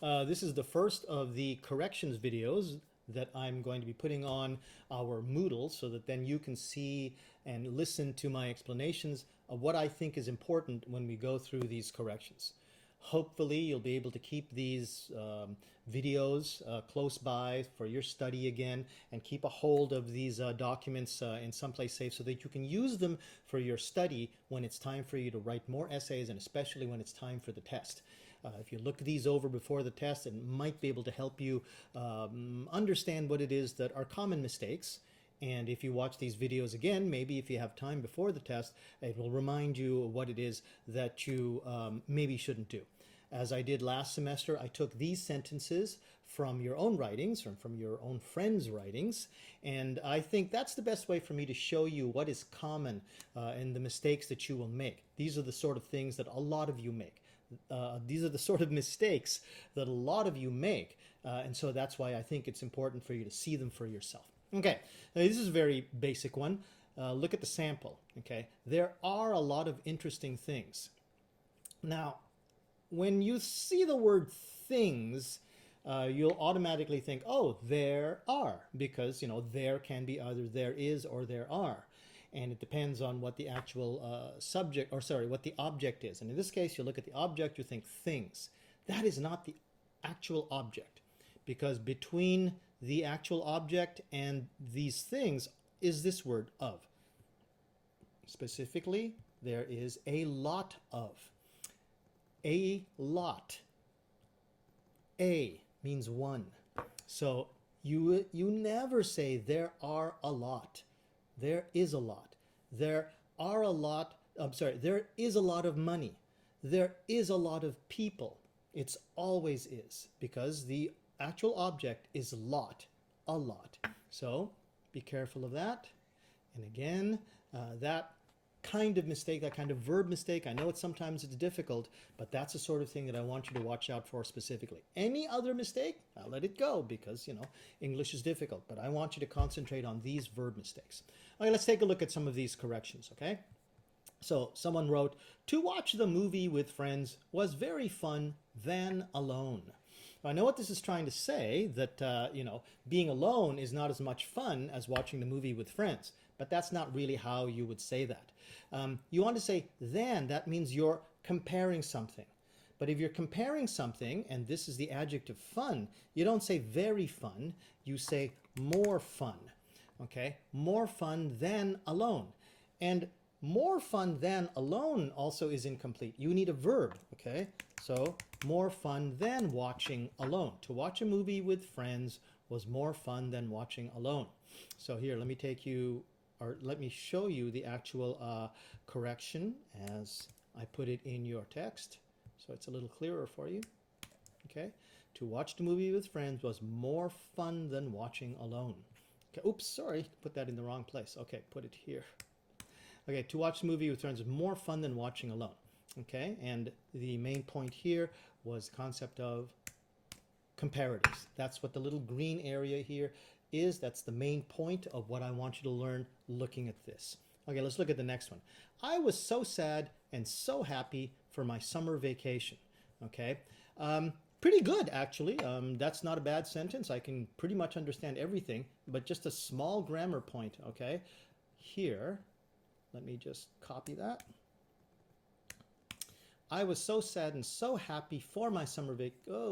This is the first of the corrections videos that I'm going to be putting on our Moodle so that then you can see and listen to my explanations of what I think is important when we go through these corrections. Hopefully you'll be able to keep these videos close by for your study again, and keep a hold of these documents in someplace safe so that you can use them for your study when it's time for you to write more essays, and especially when it's time for the test. If you look these over before the test, it might be able to help you understand what it is that are common mistakes. And if you watch these videos again, maybe if you have time before the test, it will remind you what it is that you maybe shouldn't do. As I did last semester, I took these sentences from your own writings, or from your own friends' writings, and I think that's the best way for me to show you what is common and the mistakes that you will make. These are the sort of things that a lot of you make. These are the sort of mistakes that a lot of you make, and so that's why I think it's important for you to see them for yourself. Okay, now this is a very basic one. Look at the sample. Okay, there are a lot of interesting things. Now, when you see the word things, you'll automatically think, oh, there are, because, you know, there can be either there is or there are. And it depends on what the actual subject, or sorry, what the object is. And in this case, you look at the object, you think things. That is not the actual object, because between the actual object and these things is this word of. Specifically, there is a lot of. A lot. A means one. So you never say there are a lot. There is a lot. There are a lot, I'm sorry, there is a lot of money. There is a lot of people. It's always is, because the actual object is lot, a lot. So be careful of that. And again, that kind of mistake, that kind of verb mistake, I know sometimes it's difficult, but that's the sort of thing that I want you to watch out for specifically. Any other mistake, I'll let it go, because, you know, English is difficult, but I want you to concentrate on these verb mistakes. Okay, let's take a look at some of these corrections, okay? So someone wrote, to watch the movie with friends was very fun than alone. I know what this is trying to say, that, you know, being alone is not as much fun as watching the movie with friends. But that's not really how you would say that. You want to say than, that means you're comparing something. But if you're comparing something, and this is the adjective fun, you don't say very fun, you say more fun. Okay? More fun than alone. And more fun than alone also is incomplete. You need a verb, okay? So, more fun than watching alone. To watch a movie with friends was more fun than watching alone. So here, let me take you, or let me show you the actual correction as I put it in your text, so it's a little clearer for you. Okay, to watch the movie with friends was more fun than watching alone. Okay, oops, sorry, put that in the wrong place. Okay, put it here. Okay, to watch the movie with friends is more fun than watching alone. Okay, and the main point here was the concept of comparatives. That's what the little green area here is. That's the main point of what I want you to learn looking at this. Okay, let's look at the next one. I was so sad and so happy for my summer vacation. Okay, pretty good actually. That's not a bad sentence. I can pretty much understand everything, but just a small grammar point. Okay, here, let me just copy that. I was so sad and so happy for my summer vacation,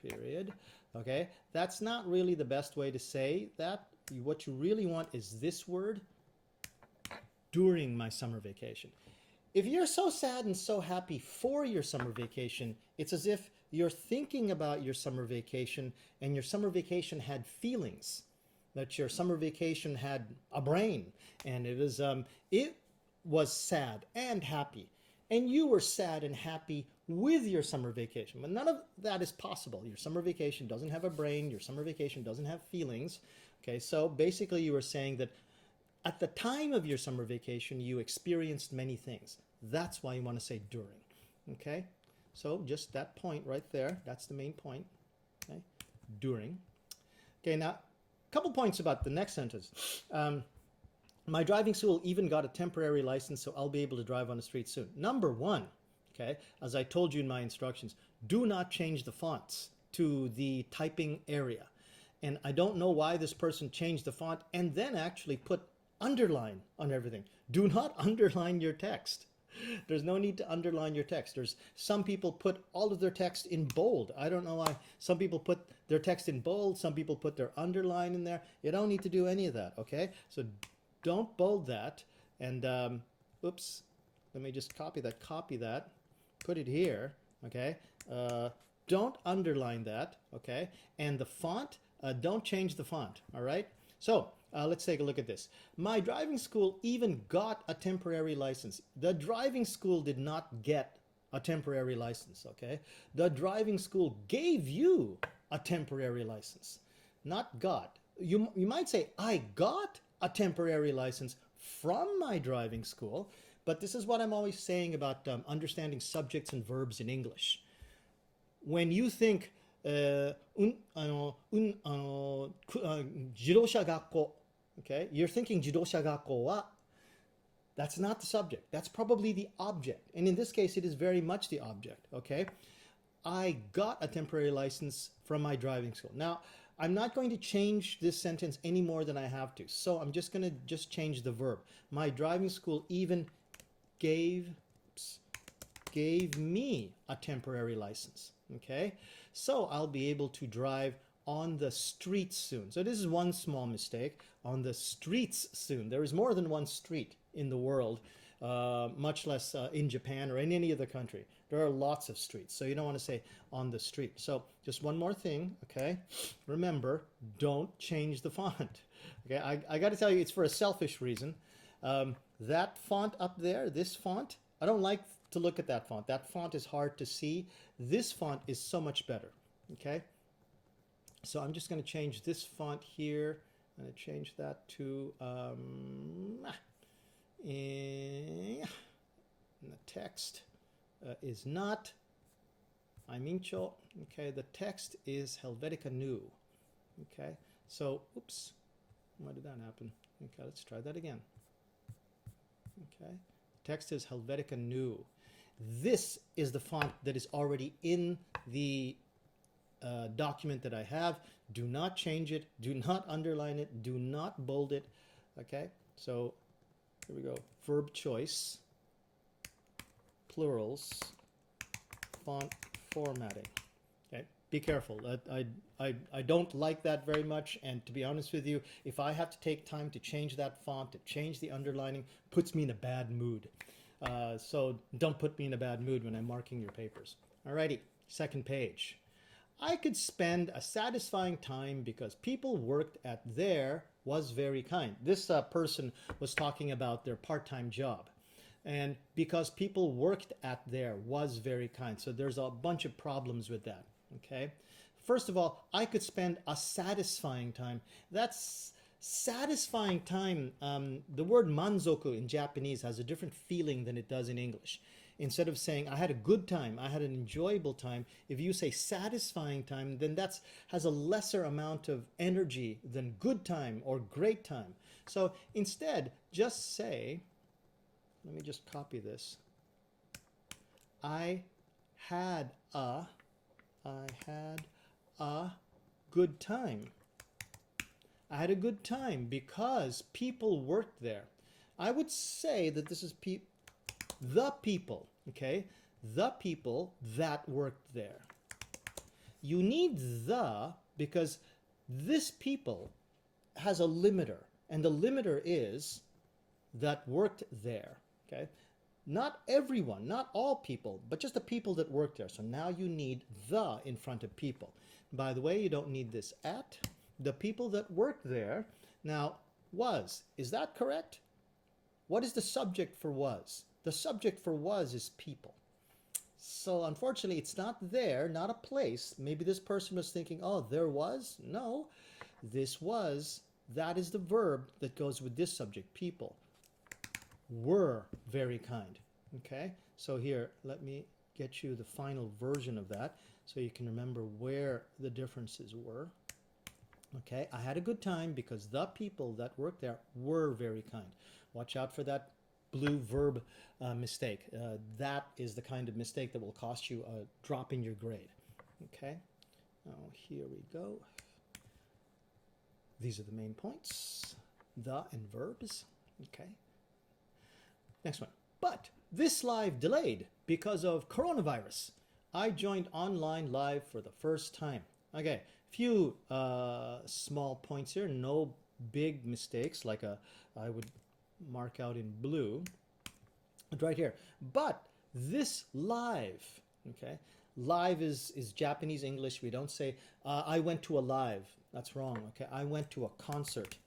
period. Okay, that's not really the best way to say that. What you really want is this word, during my summer vacation. If you're so sad and so happy for your summer vacation, it's as if you're thinking about your summer vacation, and your summer vacation had feelings, that your summer vacation had a brain, and it was sad and happy, and you were sad and happy with your summer vacation. But none of that is possible. Your summer vacation doesn't have a brain. Your summer vacation doesn't have feelings. Okay, so basically you were saying that at the time of your summer vacation, you experienced many things. That's why you want to say during. Okay, so just that point right there, that's the main point. Okay, during. Okay, now a couple points about the next sentence. My driving school even got a temporary license, so I'll be able to drive on the street soon. Number one, Okay, as I told you in my instructions, do not change the fonts to the typing area. And I don't know why this person changed the font and then actually put underline on everything. Do not underline your text. There's no need to underline your text. There's some people put all of their text in bold. I don't know why. Some people put their text in bold. Some people put their underline in there. You don't need to do any of that, okay? So don't bold that. And oops, let me just copy that, put it here, okay? Don't underline that, okay? And the font, don't change the font, all right? So let's take a look at this. My driving school even got a temporary license. The driving school did not get a temporary license, okay? The driving school gave you a temporary license, not got. You might say, I got a temporary license from my driving school, but this is what I'm always saying about understanding subjects and verbs in English. When you think 自動車学校, okay, you're thinking 自動車学校は, that's not the subject. That's probably the object. And in this case, it is very much the object, okay? I got a temporary license from my driving school. Now, I'm not going to change this sentence any more than I have to. So I'm just going to change the verb. My driving school even gave me a temporary license, okay? So I'll be able to drive on the streets soon. So this is one small mistake. On the streets soon. There is more than one street in the world, much less in Japan or in any other country. There are lots of streets. So you don't want to say on the street. So just one more thing, okay? Remember, don't change the font. Okay, I got to tell you, it's for a selfish reason. That font up there, this font, I don't like to look at that font. That font is hard to see. This font is so much better, okay? So I'm just going to change this font here. I'm going to change that to, and the text is not Aimincho. Okay, the text is Helvetica New. Okay, so, oops, why did that happen? Okay, let's try that again. Okay, text is Helvetica New. This is the font that is already in the document that I have. Do not change it. Do not underline it. Do not bold it. Okay, so here we go. Verb choice, plurals, font formatting. Okay, be careful. I don't like that very much, and to be honest with you, if I have to take time to change that font, to change the underlining, puts me in a bad mood. So don't put me in a bad mood when I'm marking your papers. Alrighty, second page. I could spend a satisfying time because people worked at there was very kind. This person was talking about their part-time job. And because people worked at there was very kind. So there's a bunch of problems with that, okay? First of all, I could spend a satisfying time. That's satisfying time. The word manzoku in Japanese has a different feeling than it does in English. Instead of saying, I had a good time, I had an enjoyable time, if you say satisfying time, then that has a lesser amount of energy than good time or great time. So instead, just say, let me just copy this. I had a good time. I had a good time because people worked there. I would say that this is the people, okay? The people that worked there. You need the because this people has a limiter, and the limiter is that worked there, okay? Not everyone, not all people, but just the people that worked there. So now you need the in front of people. By the way, you don't need this at. The people that worked there. Now, was. Is that correct? What is the subject for was? The subject for was is people. So unfortunately, it's not there, not a place. Maybe this person was thinking, oh, there was? No, this was. That is the verb that goes with this subject, people. Were very kind. Okay, so here, let me get you the final version of that so you can remember where the differences were. Okay, I had a good time because the people that worked there were very kind. Watch out for that blue verb mistake. That is the kind of mistake that will cost you a drop in your grade. Okay, now here we go. These are the main points, the and verbs. Okay, next one. But this live delayed because of coronavirus. I joined online live for the first time. Okay, few small points here, no big mistakes like I would mark out in blue. Right here. But this live, okay, live is Japanese English. We don't say I went to a live. That's wrong. Okay, I went to a concert.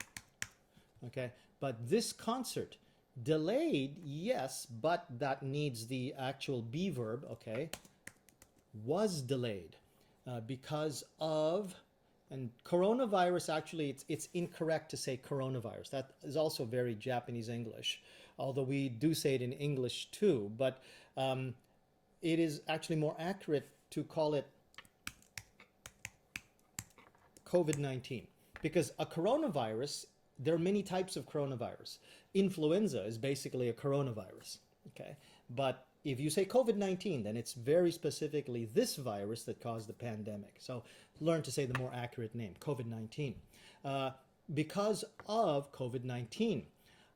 Okay, but this concert delayed, yes, but that needs the actual be verb. Okay, was delayed because of. And coronavirus, actually, it's incorrect to say coronavirus. That is also very Japanese English, although we do say it in English too. But it is actually more accurate to call it COVID-19, because a coronavirus, there are many types of coronavirus. Influenza is basically a coronavirus, okay? But if you say COVID-19, then it's very specifically this virus that caused the pandemic. So learn to say the more accurate name, COVID-19. Because of COVID-19,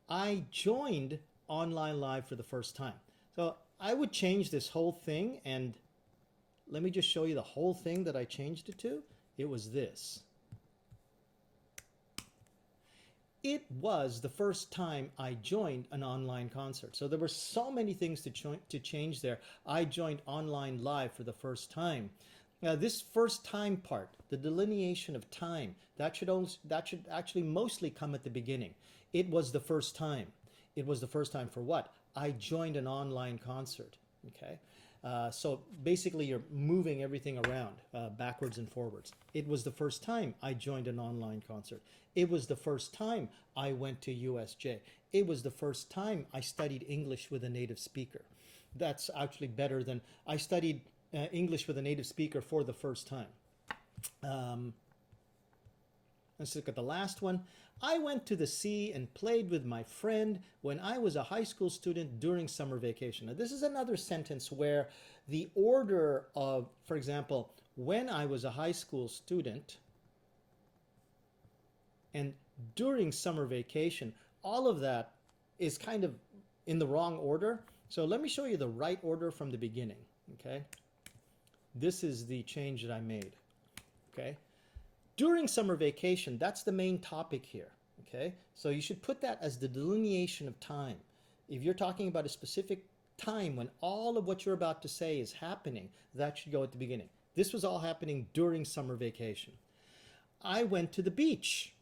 I joined online live for the first time. So I would change this whole thing, and let me just show you the whole thing that I changed it to. It was this. It was the first time I joined an online concert. So there were so many things to change there. I joined online live for the first time. Now, this first time part, the delineation of time, that should actually mostly come at the beginning. It was the first time. It was the first time for what? I joined an online concert. Okay. So basically you're moving everything around backwards and forwards. It was the first time I joined an online concert. It was the first time I went to USJ. It was the first time I studied English with a native speaker. That's actually better than I studied English with a native speaker for the first time. Let's look at the last one. I went to the sea and played with my friend when I was a high school student during summer vacation. Now, this is another sentence where the order of, for example, when I was a high school student and during summer vacation, all of that is kind of in the wrong order. So let me show you the right order from the beginning, okay? This is the change that I made, okay? During summer vacation, that's the main topic here, okay? So you should put that as the delineation of time. If you're talking about a specific time when all of what you're about to say is happening, that should go at the beginning. This was all happening during summer vacation. I went to the beach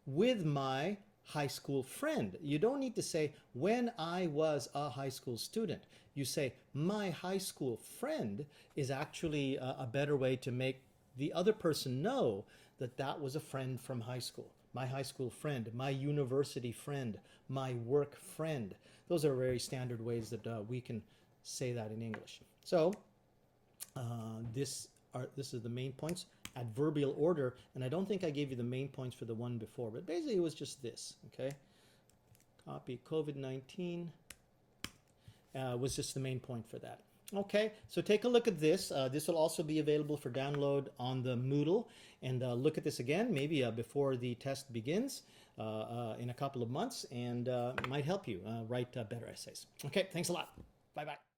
with my high school friend. You don't need to say, when I was a high school student. You say, my high school friend is actually a better way to make the other person know that that was a friend from high school. My high school friend, my university friend, my work friend. Those are very standard ways that we can say that in English. So this is the main points, adverbial order, and I don't think I gave you the main points for the one before, but basically it was just this, okay? Copy COVID-19 was just the main point for that. Okay, so take a look at this. This will also be available for download on the Moodle. And look at this again, maybe before the test begins in a couple of months, and it might help you write better essays. Okay, thanks a lot. Bye-bye.